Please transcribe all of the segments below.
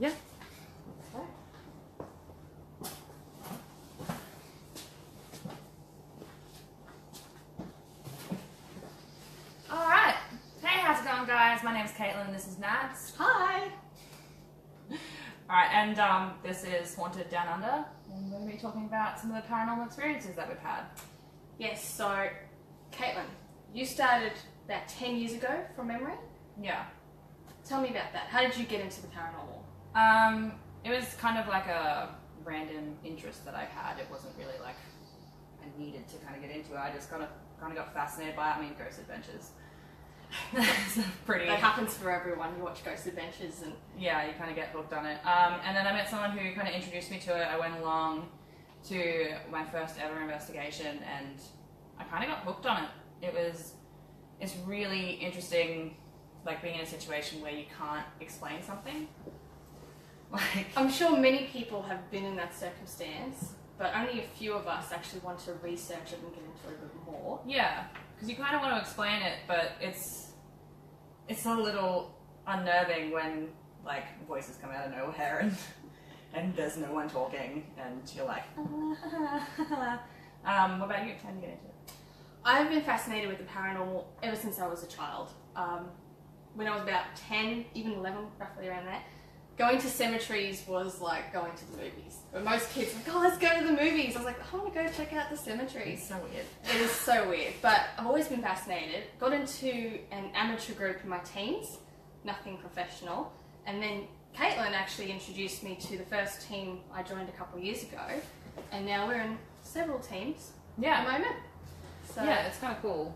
Yeah. Alright. Hey, how's it going, guys? My name's Caitlin and this is Nads. Hi! Alright, and this is Haunted Down Under, and we're going to be talking about some of the paranormal experiences that we've had. Yes, so, Caitlin, you started about 10 years ago from memory? Yeah. Tell me about that. How did you get into the paranormal? It was kind of like a random interest that I had. It wasn't really like I needed to kind of get into it. I just kind of got fascinated by it. I mean, Ghost Adventures. It's pretty. That happens for everyone. You watch Ghost Adventures and... Yeah, you kind of get hooked on it. And then I met someone who kind of introduced me to it. I went along to my first ever investigation and I kind of got hooked on it. It's really interesting, like being in a situation where you can't explain something. Like, I'm sure many people have been in that circumstance, but only a few of us actually want to research it and get into it a bit more. yeah, because you kind of want to explain it, but it's a little unnerving when like voices come out of nowhere and there's no one talking and you're like, what about you? How do you get into it? I've been fascinated with the paranormal ever since I was a child. When I was about 10, even 11, roughly around that, going to cemeteries was like going to the movies. But most kids were like, oh, let's go to the movies. I was like, I want to go check out the cemeteries. It's so weird. It is so weird, but I've always been fascinated. Got into an amateur group in my teens, nothing professional, and then Caitlin actually introduced me to the first team I joined a couple of years ago, and now we're in several teams at the moment. So Yeah, it's kind of cool.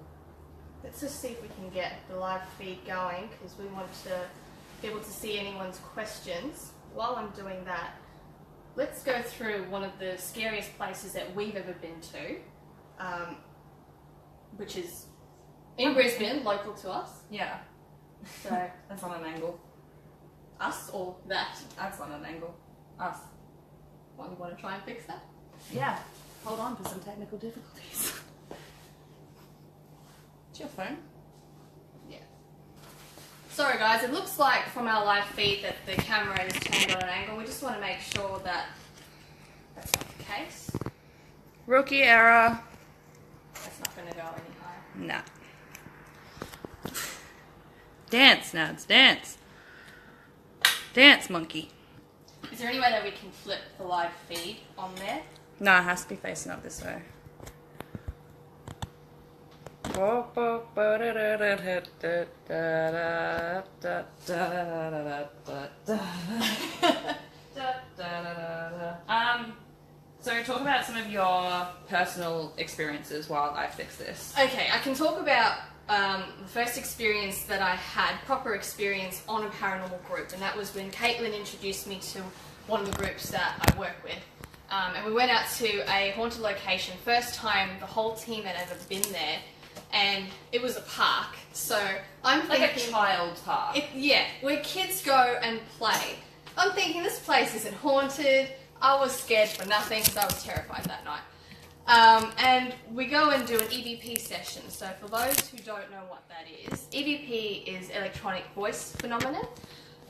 let's just see if we can get the live feed going, because we want to be able to see anyone's questions. While I'm doing that, let's go through one of the scariest places that we've ever been to, which is in Brisbane, local to us. Yeah. So, That's on an angle. us or that? That's on an angle. Us. Well, you want to try and fix that? Yeah. Hold on for some technical difficulties. It's your phone. Yeah. Sorry guys, it looks like from our live feed that the camera is turned on an angle. We just want to make sure that that's not the case. Rookie error. That's not going to go any higher. Nah. Dance, Nads, dance. Dance, monkey. Is there any way that we can flip the live feed on there? No, it has to be facing up this way. So talk about some of your personal experiences while I fix this. Okay, I can talk about the first experience that I had, proper experience on a paranormal group, and that was when Caitlin introduced me to one of the groups that I work with. And we went out to a haunted location, first time the whole team had ever been there, and it was a park. So I'm thinking... Like a child park. Yeah, where kids go and play. I'm thinking this place isn't haunted. I was scared for nothing, so I was terrified that night. And we go and do an EVP session. So for those who don't know what that is, EVP is electronic voice phenomenon.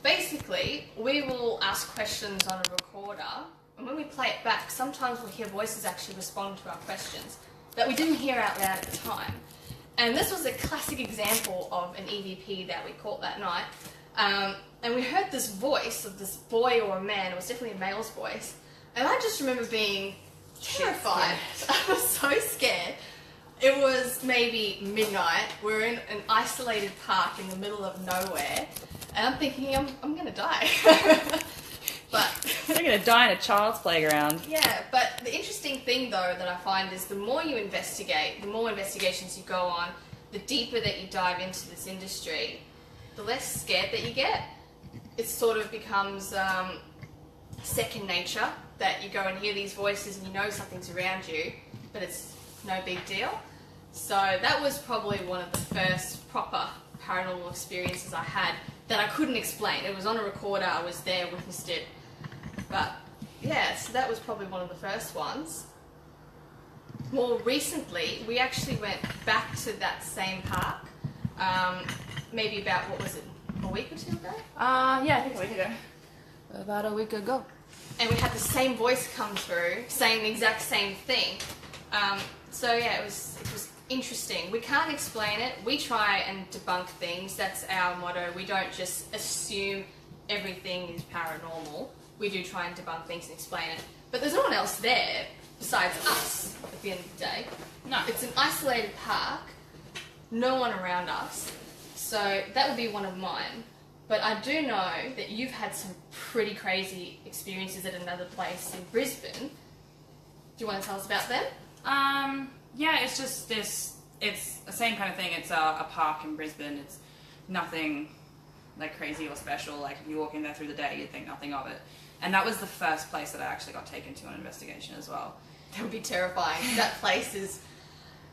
Basically, we will ask questions on a recorder, and when we play it back, sometimes we'll hear voices actually respond to our questions that we didn't hear out loud at the time. And this was a classic example of an EVP that we caught that night. And we heard this voice of this boy or a man. It was definitely a male's voice. And I just remember being terrified. I was so scared. It was maybe midnight. We're in an isolated park in the middle of nowhere. And I'm thinking, I'm going to die. But You're going to die in a child's playground. yeah, but the interesting thing though that I find is the more you investigate, the more investigations you go on, the deeper that you dive into this industry, the less scared that you get. It sort of becomes second nature, that you go and hear these voices and you know something's around you, but it's no big deal. So that was probably one of the first proper paranormal experiences I had that I couldn't explain. It was on a recorder, I was there, witnessed it. But yeah, so that was probably one of the first ones. More recently, we actually went back to that same park, maybe about, what was it, a week or two ago? Yeah, I think a week ago. about a week ago. And we had the same voice come through saying the exact same thing. So yeah, it was interesting. We can't explain it. We try and debunk things. That's our motto. We don't just assume everything is paranormal. We do try and debunk things and explain it. But there's no one else there besides us at the end of the day. No. It's an isolated park. No one around us. So that would be one of mine. But I do know that you've had some pretty crazy experiences at another place in Brisbane. Do you want to tell us about them? Yeah, it's just this, it's the same kind of thing. It's a park in Brisbane. It's nothing like crazy or special. Like if you walk in there through the day, you'd think nothing of it. And that was the first place that I actually got taken to on an investigation as well. That would be terrifying. That place is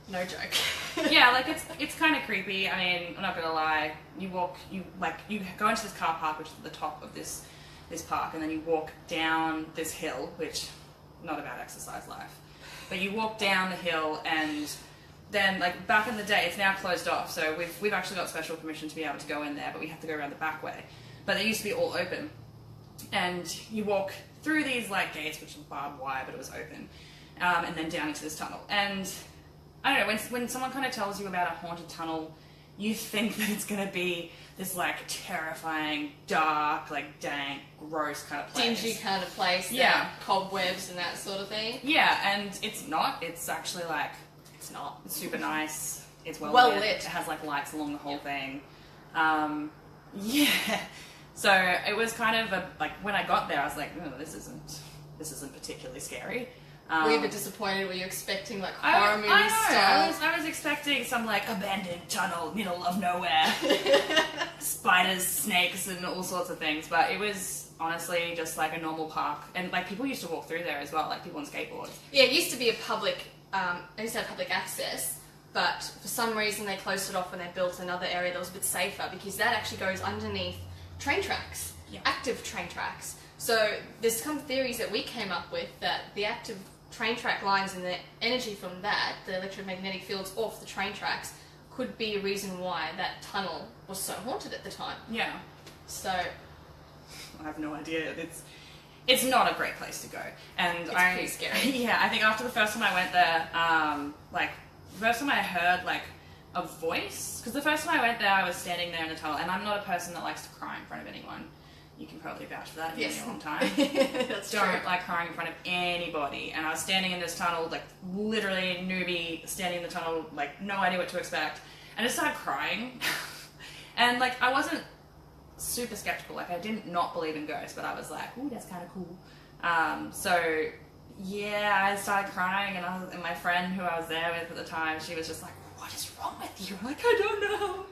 no joke. Yeah, like it's kind of creepy. I mean, I'm not gonna lie. You go into this car park, which is at the top of this park, and then you walk down this hill, which not a bad exercise life. But you walk down the hill, and then like back in the day, it's now closed off. So we've actually got special permission to be able to go in there, but we have to go around the back way. But they used to be all open, and you walk through these like gates, which are barbed wire, but it was open, and then down into this tunnel. And I don't know, when someone kind of tells you about a haunted tunnel, you think that it's going to be this like terrifying, dark, like dank, gross kind of place. Dingy kind of place. Yeah. Cobwebs and that sort of thing. Yeah, and it's not. It's actually like, It's not. it's super nice. It's well Well lit. lit. It has like lights along the whole thing. Yeah. So it was kind of like when I got there, I was like, oh, this isn't particularly scary. Were you a bit disappointed? Were you expecting like I horror movie know. style? I was expecting some like abandoned tunnel, middle of nowhere, spiders, snakes, and all sorts of things. But it was honestly just like a normal park, and like people used to walk through there as well, like people on skateboards. Yeah, it used to be a public. It used to have public access, but for some reason they closed it off when they built another area that was a bit safer because that actually goes underneath train tracks, active train tracks. So there's some theories that we came up with that the active train track lines and the energy from that, the electromagnetic fields off the train tracks, could be a reason why that tunnel was so haunted at the time. Yeah. So I have no idea. It's not a great place to go, and it's pretty scary. Yeah, I think after the first time I went there, like the first time I heard like a voice, because the first time I went there, I was standing there in the tunnel, and I'm not a person that likes to cry in front of anyone. You can probably vouch for that. You've been here a long time. That's Don't true. like crying in front of anybody. And I was standing in this tunnel, like literally newbie, standing in the tunnel, like no idea what to expect. And I just started crying. And like I wasn't super skeptical. Like I didn't not believe in ghosts, but I was like, ooh, that's kind of cool. So yeah, I started crying, and my friend who I was there with at the time, she was just like, what is wrong with you? I'm like, I don't know.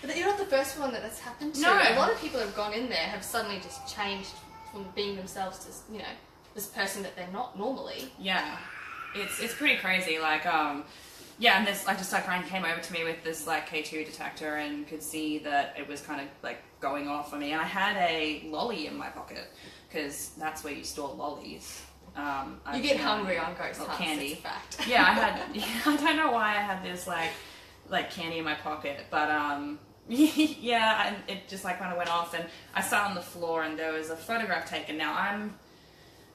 But you're not the first one that's happened to. No. A lot of people have gone in there, have suddenly just changed from being themselves to, you know, this person that they're not normally. Yeah, it's pretty crazy. Like, yeah, and this, like, just like Ryan came over to me with this like K2 detector and could see that it was kind of like going off for me. And I had a lolly in my pocket because that's where you store lollies. You get hungry on ghost or hunts, candy. it's a fact. Yeah, I don't know why I had this like candy in my pocket, but yeah, and it just like kind of went off, and I sat on the floor, and there was a photograph taken. Now I'm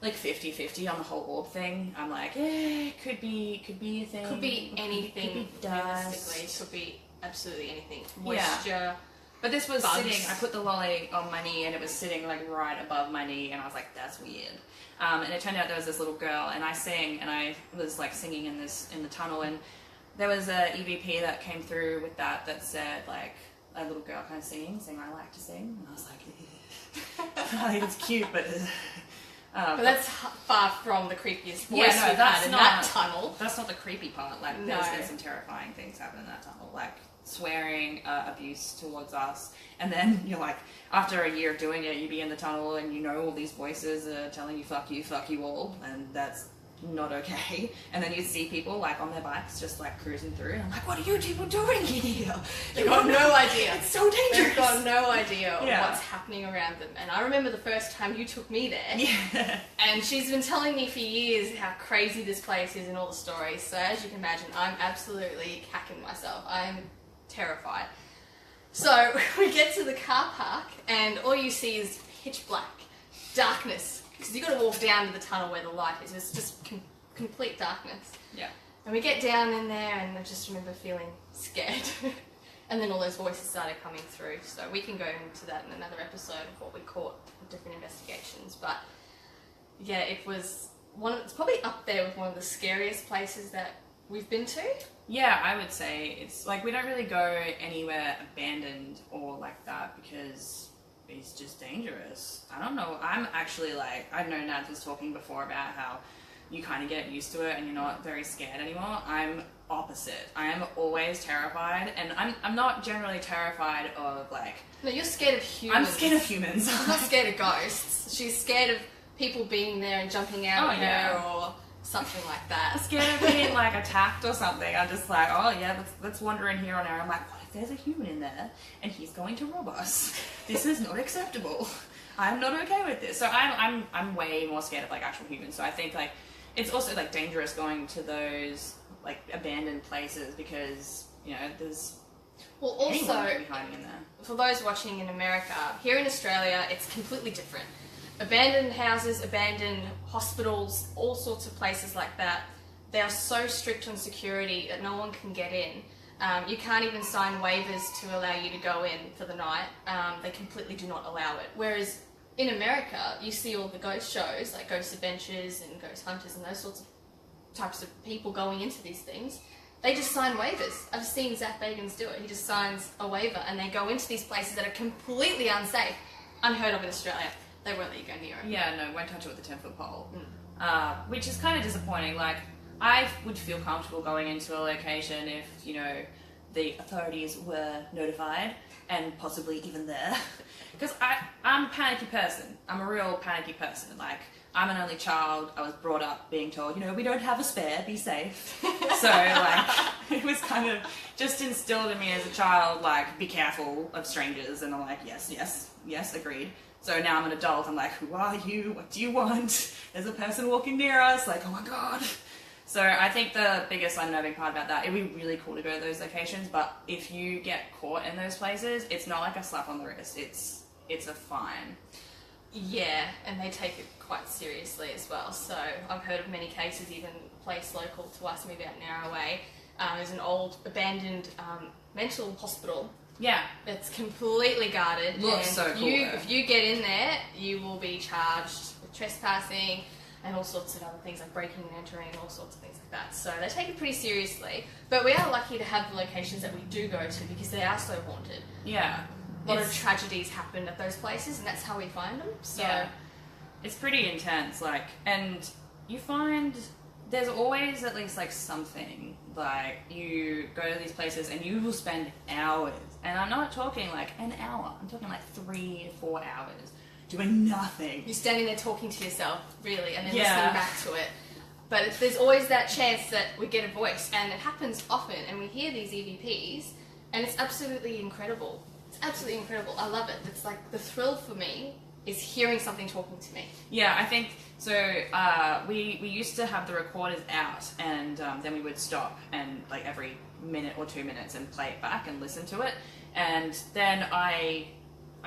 like 50-50 on the whole orb thing. I'm like, yeah, could be a thing. Could be anything. Could be dust. Realistically, could be absolutely anything. Moisture. But this was Bugs. sitting, I put the lolly on my knee, and it was sitting like right above my knee, and I was like, that's weird. And it turned out there was this little girl, and I sang, and I was like singing in the tunnel, and there was a EVP that came through with that said like a little girl kind of saying I like to sing, and I was like, I think it's cute, but But that's far from the creepiest voice yeah, no, we've that's had in not, that tunnel. That's not the creepy part. Like, No. there's been some terrifying things happen in that tunnel, like swearing, abuse towards us, and then you're like, after a year of doing it, you be in the tunnel and you know all these voices are telling you fuck you all, and that's not okay. And then you see people like on their bikes just like cruising through, and I'm like, what are you people doing here? They've got no idea. It's so dangerous. They've got no idea of Yeah. what's happening around them. And I remember the first time you took me there, Yeah. and she's been telling me for years how crazy this place is and all the stories. So as you can imagine, I'm absolutely cacking myself. I'm terrified. So we get to the car park, and all you see is pitch black, darkness, because you've got to walk down to the tunnel where the light is. It's just complete darkness. Yeah. And we get down in there, and I just remember feeling scared. And then all those voices started coming through. So we can go into that in another episode of what we caught with different investigations. But yeah, it's probably up there with one of the scariest places that we've been to. Yeah, I would say it's like we don't really go anywhere abandoned or like that because it's just dangerous. I don't know. I'm actually like, I know Nads was talking before about how you kind of get used to it and you're not very scared anymore. I'm opposite. I am always terrified, and I'm not generally terrified of like... No, you're scared of humans. I'm scared of humans. I'm not scared of ghosts. She's scared of people being there and jumping out at her or something like that. I'm scared of being like attacked or something. I'm just like, oh yeah, let's wander in here on our... I'm like, what if there's a human in there and he's going to rob us? This is not acceptable. I'm not okay with this. So I'm way more scared of like actual humans. So I think like it's also like dangerous going to those like abandoned places because, you know, there's anyone could be hiding in there. For those watching in America, here in Australia, it's completely different. Abandoned houses, abandoned hospitals, all sorts of places like that, they are so strict on security that no one can get in. You can't even sign waivers to allow you to go in for the night. They completely do not allow it. Whereas in America, you see all the ghost shows, like Ghost Adventures and Ghost Hunters and those sorts of types of people going into these things. They just sign waivers. I've seen Zach Bagans do it. He just signs a waiver and they go into these places that are completely unsafe. Unheard of in Australia. They won't let you go near it. Yeah, no, won't touch it with a 10-foot pole. Which is kind of disappointing. Like, I would feel comfortable going into a location if, you know, the authorities were notified and possibly even there. Because I'm a panicky person. I'm a real panicky person. Like, I'm an only child. I was brought up being told, you know, we don't have a spare, be safe. So, like, it was kind of just instilled in me as a child, like, be careful of strangers. And I'm like, yes, agreed. So now I'm an adult. I'm like, who are you? What do you want? There's a person walking near us. Like, oh my God. So I think the biggest unnerving part about that, it'd be really cool to go to those locations, but if you get caught in those places, it's not like a slap on the wrist. It's a fine. Yeah, and they take it quite seriously as well. So I've heard of many cases, even a place local to us, maybe about an hour away. There's an old abandoned mental hospital. Yeah. It's completely guarded. Looks so cool. If you get in there, you will be charged with trespassing and all sorts of other things like breaking and entering, all sorts of things like that. So they take it pretty seriously. But we are lucky to have the locations that we do go to because they are so haunted. Yeah. A lot of tragedies happen at those places, and that's how we find them. So yeah. It's pretty intense, like, and you find there's always at least like something. Like, you go to these places and you will spend hours, and I'm not talking like an hour, I'm talking like 3 to 4 hours doing nothing. You're standing there talking to yourself, really, and then listening back to it. But there's always that chance that we get a voice, and it happens often, and we hear these EVPs, and it's absolutely incredible. It's absolutely incredible. I love it. It's like the thrill for me is hearing something talking to me. Yeah, I think so. We used to have the recorders out, and then we would stop and like every minute or 2 minutes and play it back and listen to it. And then I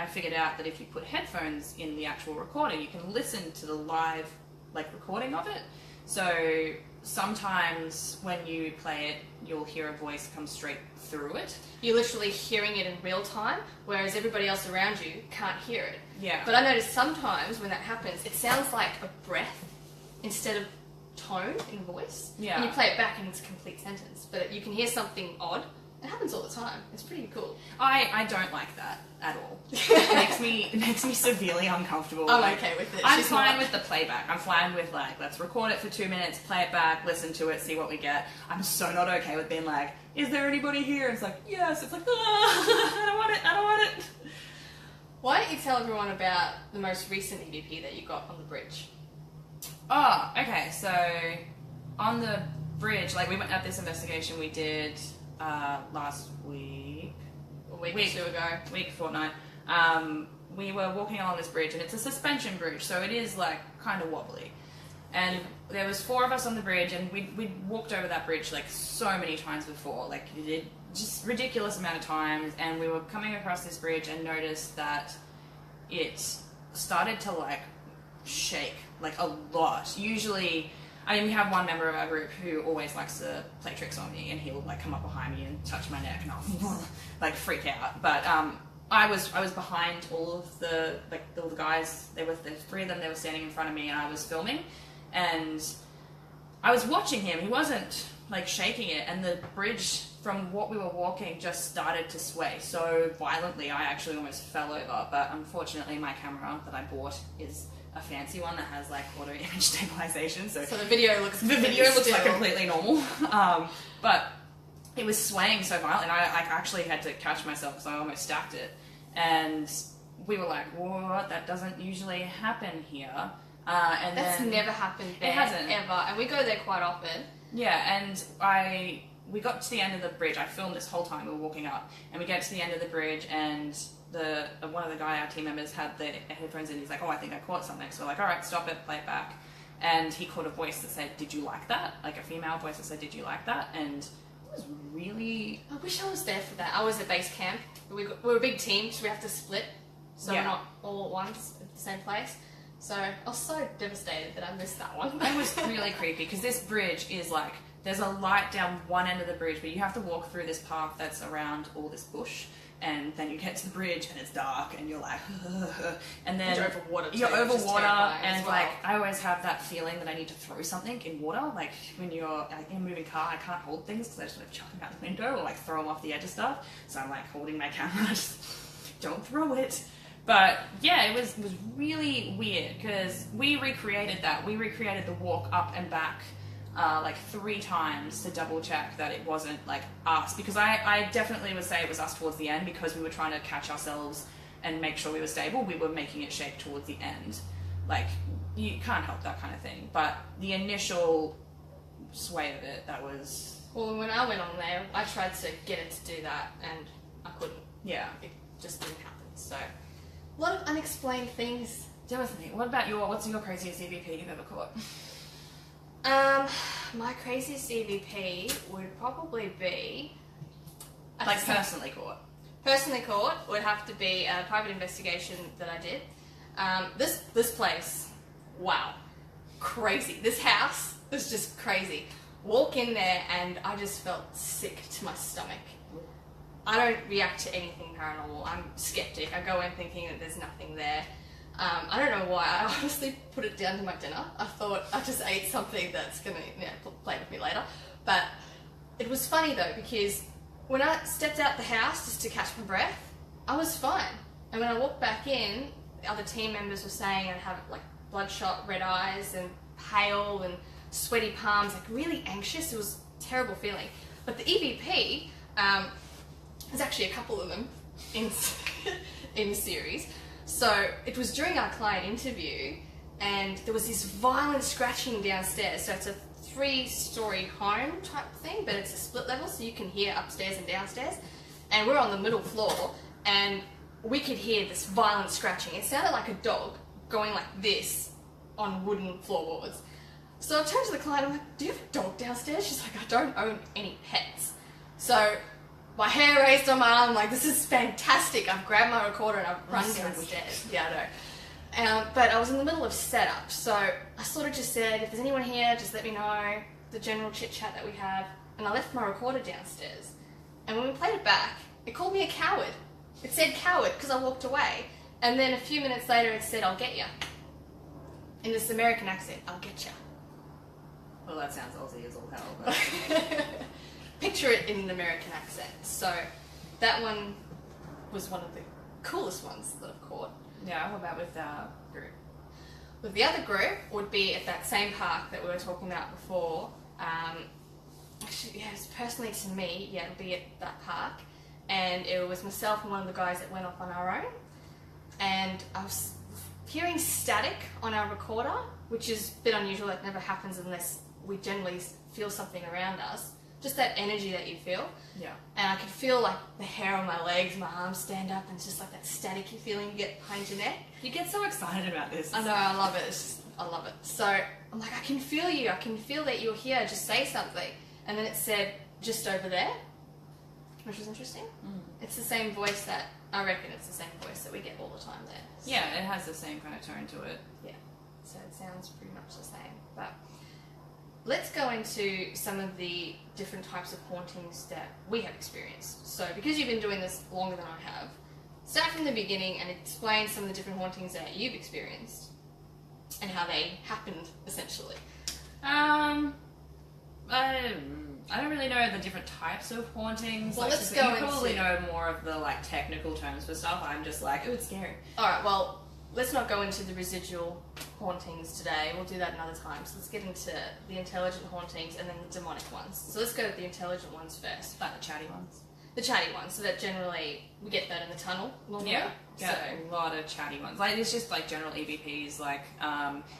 figured out that if you put headphones in the actual recorder, you can listen to the live like recording of it. So sometimes when you play it, you'll hear a voice come straight through it. You're literally hearing it in real time, whereas everybody else around you can't hear it. Yeah. But I notice sometimes when that happens, it sounds like a breath instead of tone in voice. Yeah. And you play it back and it's a complete sentence, but you can hear something odd. It happens all the time. It's pretty cool. I don't like that at all. It makes me severely uncomfortable. I'm okay with it. I'm fine with the playback. I'm fine with like, let's record it for 2 minutes, play it back, listen to it, see what we get. I'm so not okay with being like, is there anybody here? It's like, yes. It's like, I don't want it. Why don't you tell everyone about the most recent EVP that you got on the bridge? Oh, okay. So on the bridge, like we went at this investigation we did last week. A week or two ago. Fortnight. We were walking along this bridge, and it's a suspension bridge, so it is like kind of wobbly. And there was 4 of us on the bridge, and we'd walked over that bridge like so many times before, like just ridiculous amount of times. And we were coming across this bridge and noticed that it started to like shake like a lot. Usually, I mean, we have one member of our group who always likes to play tricks on me, and he'll like come up behind me and touch my neck, and I'll like freak out. But I was behind all of the guys. There's 3 of them. They were standing in front of me, and I was filming, and I was watching him. He wasn't like shaking it, and the bridge from what we were walking just started to sway so violently. I actually almost fell over, but unfortunately, my camera that I bought is a fancy one that has like auto image stabilization, so the video looks like completely normal. But it was swaying so violently, and I actually had to catch myself because I almost stacked it. And we were like, "What? That doesn't usually happen here." And that's then, never happened there, it hasn't ever, and we go there quite often. Yeah, and we got to the end of the bridge. I filmed this whole time we were walking up, and we get to the end of the bridge, and one of the our team members had the headphones in. He's like, "Oh, I think I caught something." So we're like, "All right, stop it, play it back." And he caught a voice that said, "Did you like that?" Like a female voice that said, "Did you like that?" And it was really... I wish I was there for that. I was at base camp. We're a big team, so we have to split, so Yeah. we're not all at once at the same place. So I was so devastated that I missed that one. It was really creepy because this bridge is like, there's a light down one end of the bridge, but you have to walk through this path that's around all this bush, and then you get to the bridge and it's dark, and you're like, and then You're over water too, you're over which is water, terrifying as and well. like I always have that feeling that I need to throw something in water. Like when you're like, in a moving car, I can't hold things because I just want to chuck them out the window or like throw them off the edge of stuff. So I'm like holding my camera, just don't throw it. But yeah, it was really weird because we recreated that. We recreated the walk up and back like 3 times to double check that it wasn't like us, because I definitely would say it was us towards the end because we were trying to catch ourselves and make sure we were stable. We were making it shake towards the end. Like, you can't help that kind of thing. But the initial sway of it, that was... Well, when I went on there, I tried to get it to do that, and I couldn't. Yeah. It just didn't happen. So, a lot of unexplained things. Definitely. What about what's your craziest EVP you've ever caught? My craziest EVP would probably be... Like personally caught? Personally caught would have to be a private investigation that I did. This place, wow, crazy. This house was just crazy. Walk in there and I just felt sick to my stomach. I don't react to anything paranormal. I'm skeptic. I go in thinking that there's nothing there. I don't know why. I honestly put it down to my dinner. I thought I just ate something that's going to play with me later. But it was funny though, because when I stepped out the house just to catch my breath, I was fine. And when I walked back in, the other team members were saying I'd have like bloodshot red eyes and pale and sweaty palms, like really anxious. It was a terrible feeling. But the EVP, there's actually a couple of them in the series. So it was during our client interview, and there was this violent scratching downstairs. So it's a 3-story home type thing, but it's a split level, so you can hear upstairs and downstairs. And we're on the middle floor, and we could hear this violent scratching. It sounded like a dog going like this on wooden floorboards. So I turned to the client, I'm like, "Do you have a dog downstairs?" She's like, "I don't own any pets." So my hair raised on my arm, like, this is fantastic. I've grabbed my recorder and I've run downstairs. Yeah, I know. But I was in the middle of setup, so I sort of just said, if there's anyone here, just let me know, the general chit-chat that we have. And I left my recorder downstairs. And when we played it back, it called me a coward. It said coward because I walked away. And then a few minutes later it said, "I'll get ya." In this American accent, "I'll get ya." Well, that sounds Aussie as all hell. But... Picture it in an American accent. So that one was one of the coolest ones that I've caught. Yeah, what about with our group? With the other group would be at that same park that we were talking about before. Actually, yeah, it's personally to me, yeah, it'll be at that park. And it was myself and one of the guys that went off on our own. And I was hearing static on our recorder, which is a bit unusual. That never happens unless we generally feel something around us. Just that energy that you feel. Yeah. And I could feel like the hair on my legs, my arms stand up, and it's just like that staticky feeling you get behind your neck. You get so excited about this. I know, I love it. I love it. So I'm like, I can feel you. I can feel that you're here. Just say something. And then it said, "Just over there," which was interesting. It's the same voice that I reckon it's the same voice that we get all the time there. So, Yeah, it has the same kind of tone to it. so it sounds pretty much the same. But let's go into some of the different types of hauntings that we have experienced. So because you've been doing this longer than I have, start from the beginning and explain some of the different hauntings that you've experienced and how they happened, essentially. I don't really know the different types of hauntings. Well, like, let's so go you probably into- know more of the like technical terms for stuff. I'm just like, oh, it's scary. Alright, well, let's not go into the residual hauntings today. We'll do that another time. So let's get into the intelligent hauntings and then the demonic ones. So let's go with the intelligent ones first. Like the chatty ones. The chatty ones, so that generally we get that in the tunnel normally. Yeah, So, a lot of chatty ones. Like it's just like general EVPs, like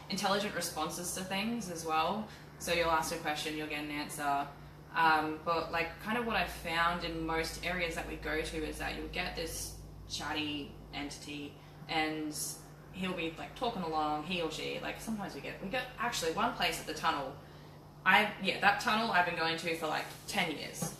intelligent responses to things as well. So you'll ask a question, you'll get an answer. But like kind of what I've found in most areas that we go to is that you'll get this chatty entity and he'll be like talking along, he or she, like sometimes we get actually one place at the tunnel. That tunnel I've been going to for like 10 years.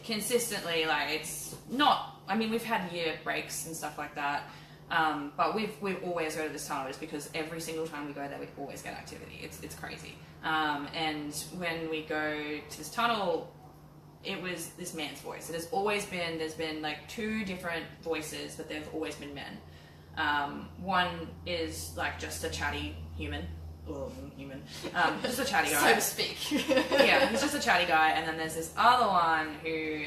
Consistently, like it's not, I mean we've had year breaks and stuff like that, but we always go to this tunnel just because every single time we go there we always get activity. It's crazy. And when we go to this tunnel, it was this man's voice. It has always been, there's been like two different voices, but they've always been men. One is like just a chatty human, just a chatty guy. so to speak. Yeah, he's just a chatty guy, and then there's this other one who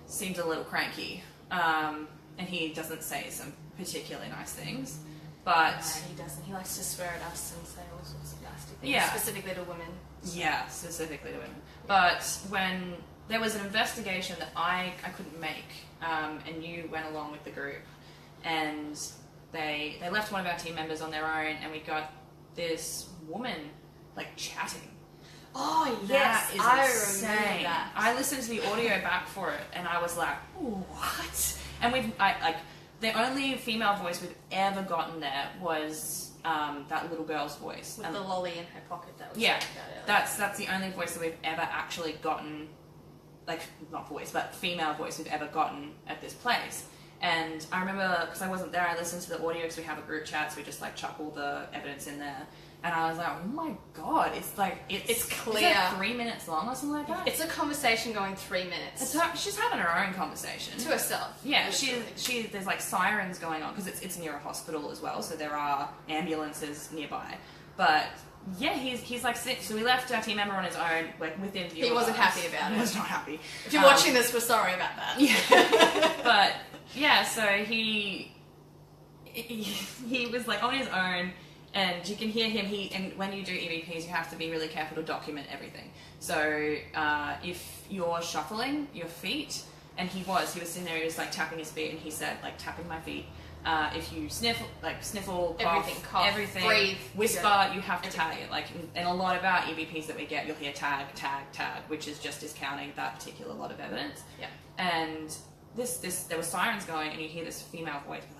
seems a little cranky, and he doesn't say some particularly nice things, but He doesn't. He likes to swear at us and say all sorts of nasty things, Yeah. specifically to women. yeah, specifically to women. But when there was an investigation that I couldn't make, and you went along with the group, and they left one of our team members on their own, and we got this woman like chatting. Oh That yes, is I insane. remember that. I listened to the audio back for it, and I was like, "What?" And the only female voice we've ever gotten there was that little girl's voice. With And the lolly in her pocket that was yeah, talking about earlier. that's the only voice that we've ever actually gotten, like not voice, but female voice we've ever gotten at this place. And I remember, because I wasn't there, I listened to the audio because we have a group chat, so we just like chuck all the evidence in there. And I was like, oh my god, it's like, it's clear. It's like 3 minutes long or something like that. It's a conversation going 3 minutes She's having her own conversation. to herself. Yeah, literally. there's like sirens going on, because it's near a hospital as well, so there are ambulances nearby. But yeah, he's like sick, so we left our team member on his own, like within view. He of wasn't us. happy about He it. was not happy. If you're watching this, we're sorry about that. Yeah. But yeah, so he was like on his own, and you can hear him. And when you do EVPs, you have to be really careful to document everything. So if you're shuffling your feet, and he was sitting there, he was like tapping his feet, and he said like tapping my feet. If you sniffle, cough, everything, breathe, whisper, you have to tag it. Like in a lot of our EVPs that we get, you'll hear tag, which is just discounting that particular lot of evidence. Yeah. And there were sirens going, and you hear this female voice be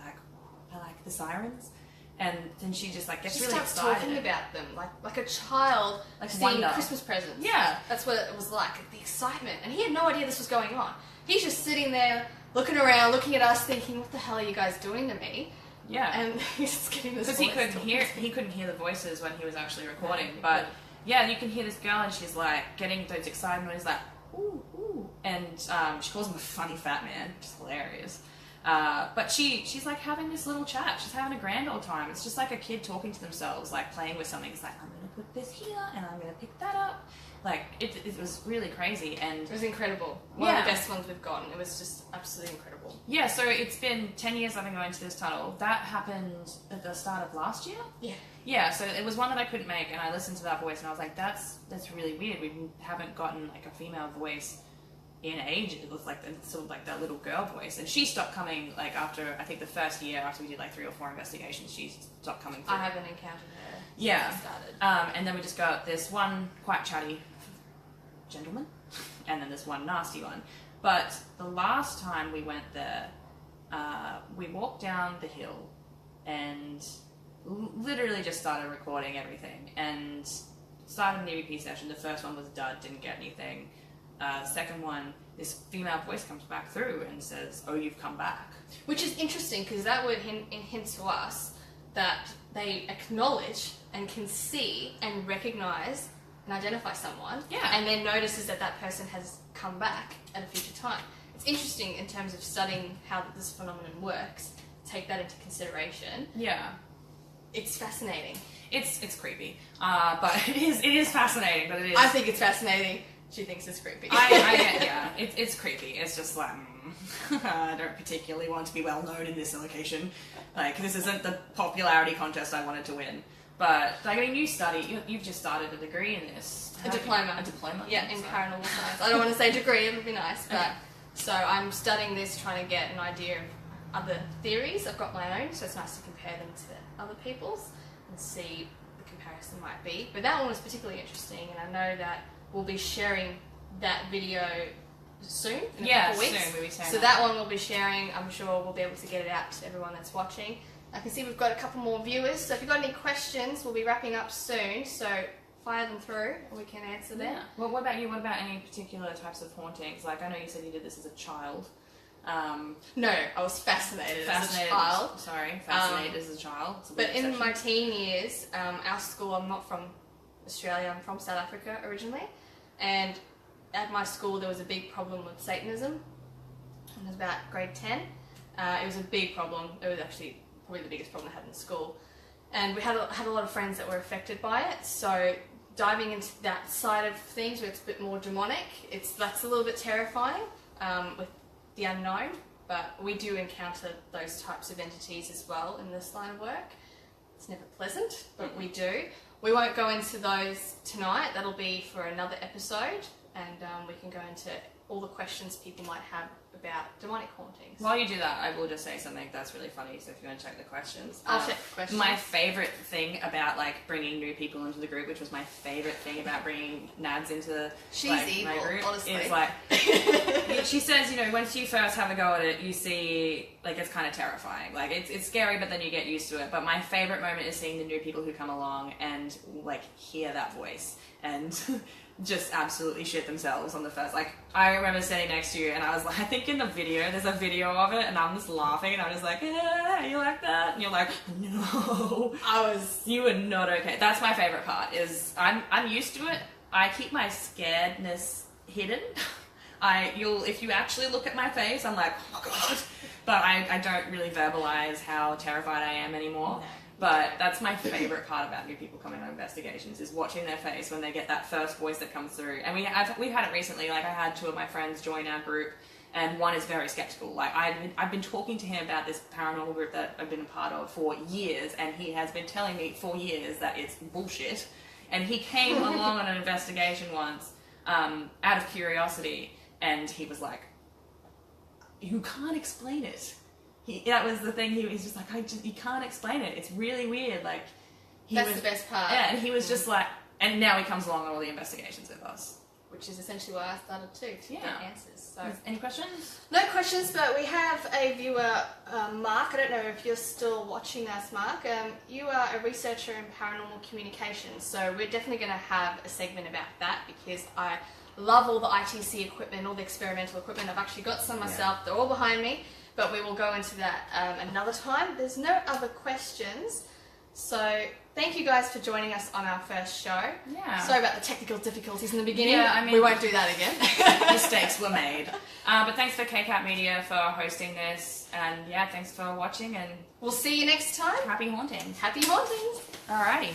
like the sirens, and then she just like gets She really starts excited. talking about them like a child Like seeing wonder. Christmas presents. Yeah. That's what it was like, the excitement. And he had no idea this was going on. He's just sitting there looking around, looking at us, thinking, what the hell are you guys doing to me? Yeah. And he's just getting this Because voice he couldn't hear the voices when he was actually recording. No, But yeah, you can hear this girl, and she's like getting those excited noises, like ooh ooh, and she calls him a funny fat man, which is hilarious. But she's like having this little chat. She's having a grand old time. It's just like a kid talking to themselves, like playing with something. It's like, I'm gonna put this here, and I'm gonna pick that up. Like it was really crazy, and It was incredible. One of Yeah. the best ones we've gotten. It was just absolutely incredible. yeah. So it's been 10 years I've been going to this tunnel. That happened at the start of last year. Yeah. Yeah, so it was one that I couldn't make, and I listened to that voice, and I was like, that's really weird. We haven't gotten like a female voice in ages. It was like sort of like that little girl voice, and she stopped coming like after, I think the first year after we did like 3 or 4 investigations, she stopped coming through. I haven't encountered her since Yeah. I started. And then we just got this one quite chatty gentleman, and then this one nasty one. But the last time we went there, we walked down the hill and literally just started recording everything, and started an EVP session. The first one was dud, didn't get anything. Second one, this female voice comes back through and says, "Oh, you've come back." Which is interesting because that would hint to us that they acknowledge and can see and recognize and identify someone, Yeah. and then notices that that person has come back at a future time. It's interesting in terms of studying how this phenomenon works. Take that into consideration. Yeah. It's fascinating. It's creepy, but it is fascinating. But it is. I think it's fascinating. She thinks it's creepy. Yeah, it's creepy. It's just like I don't particularly want to be well known in this location. Like this isn't the popularity contest I wanted to win. But like, I mean, you've just started a degree in this. A diploma. A diploma. Yeah, in paranormal science. I don't want to say degree, it would be nice, but so I'm studying this, trying to get an idea of other theories. I've got my own, so it's nice to compare them to other people's and see what the comparison might be. But that one was particularly interesting, and I know that we'll be sharing that video soon, in a couple weeks. Soon we'll be sharing So that one we'll be sharing. I'm sure we'll be able to get it out to everyone that's watching. I can see we've got a couple more viewers, so if you've got any questions, we'll be wrapping up soon, so fire them through and we can answer them. Yeah. Well, what about you? What about any particular types of hauntings? Like, I know you said you did this as a child. No, I was fascinated as a child. Fascinated as a child. It's a But weird in session. my teen years, our school, I'm not from Australia, I'm from South Africa originally, and at my school there was a big problem with Satanism, and it was about grade 10. It was a big problem. It was actually probably the biggest problem I had in school, and we had a lot of friends that were affected by it. So diving into that side of things where it's a bit more demonic, that's a little bit terrifying with the unknown, but we do encounter those types of entities as well in this line of work. It's never pleasant, but we do. We won't go into those tonight. That'll be for another episode, and we can go into all the questions people might have about demonic hauntings. While you do that, I will just say something that's really funny, so if you want to check the questions. I'll check the questions. My favourite thing about, like, bringing new people into the group, which was my favourite thing about bringing Nads into She's like, evil, my group, honestly. is, like, she says, you know, once you first have a go at it, you see, like, it's kind of terrifying. Like, it's scary, but then you get used to it. But my favourite moment is seeing the new people who come along and, like, hear that voice and just absolutely shit themselves on the first. Like, I remember sitting next to you and I was like, I think in the video, there's a video of it and I'm just laughing and I'm just like, yeah, you like that? And you're like, no. You were not okay. That's my favourite part, is I'm used to it. I keep my scaredness hidden. If you actually look at my face, I'm like, oh my god. But I don't really verbalize how terrified I am anymore. No. But that's my favourite part about new people coming on investigations, is watching their face when they get that first voice that comes through. And we've had it recently. Like, I had two of my friends join our group, and one is very skeptical. Like, I've been talking to him about this paranormal group that I've been a part of for years, and he has been telling me for years that it's bullshit. And he came along on an investigation once, out of curiosity, and he was like, "You can't explain it." That was the thing. He's just like, you can't explain it. It's really weird. Like, That's the best part. Yeah, and he was just like, and now he comes along on all the investigations with us. Which is essentially why I started too, to get answers. So Any questions? no questions, but we have a viewer, Mark. I don't know if you're still watching us, Mark. You are a researcher in paranormal communications, so we're definitely going to have a segment about that, because I love all the ITC equipment, all the experimental equipment. I've actually got some myself. They're all behind me, but we will go into that another time. There's no other questions, so thank you guys for joining us on our first show. Yeah. Sorry about the technical difficulties in the beginning. Yeah, I mean, we won't do that again. Mistakes were made. But thanks for KCAT Media for hosting this, and yeah, thanks for watching, and We'll see you next time. happy hauntings. Happy hauntings! Alrighty.